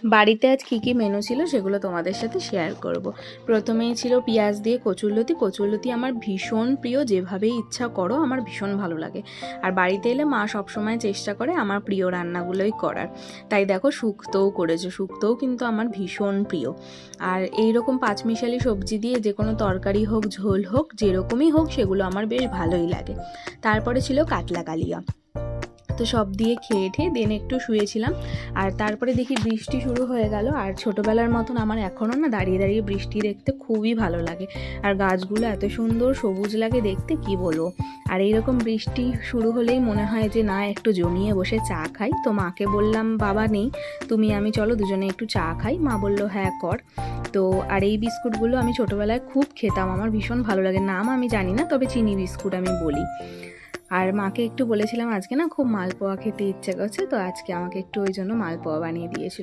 বাড়িতে আজ কী কী মেনু ছিল সেগুলো তোমাদের সাথে শেয়ার করব। প্রথমেই ছিল পেঁয়াজ দিয়ে কচুরলতি। কচুরলতি আমার ভীষণ প্রিয়, যেভাবেই ইচ্ছা করো আমার ভীষণ ভালো লাগে। আর বাড়িতে এলে মা সবসময় চেষ্টা করে আমার প্রিয় রান্নাগুলোই করার। তাই দেখো শুক্তোও করেছে, শুক্তোও কিন্তু আমার ভীষণ প্রিয়। আর এই রকম পাঁচমিশালি সবজি দিয়ে যে কোনো তরকারি হোক, ঝোল হোক, যেরকমই হোক সেগুলো আমার বেশ ভালোই লাগে। তারপরে ছিল কাতলা কালিয়া। তো সব দিয়ে খেয়ে ঠেয়ে দেন একটু শুয়েছিলাম। আর তারপরে দেখি বৃষ্টি শুরু হয়ে গেল। আর ছোটোবেলার মতন আমার এখনও না দাঁড়িয়ে দাঁড়িয়ে বৃষ্টি দেখতে খুবই ভালো লাগে। আর গাছগুলো এত সুন্দর সবুজ লাগে দেখতে, কি বলবো। আর এইরকম বৃষ্টি শুরু হলেই মনে হয় যে না একটু জমিয়ে বসে চা খাই। তো মাকে বললাম বাবা নেই, তুমি আমি চলো দুজনে একটু চা খাই। মা বললো হ্যাঁ কর। তো আর এই বিস্কুটগুলো আমি ছোটোবেলায় খুব খেতাম, আমার ভীষণ ভালো লাগে। নাম আমি জানি না, তবে চিনি বিস্কুট আমি বলি। আর মাকে একটু বলেছিলাম আজকে না খুব মালপোয়া খেতে ইচ্ছে করছে, তো আজকে আমাকে একটু ওই জন্য মালপোয়া বানিয়ে দিয়েছিল।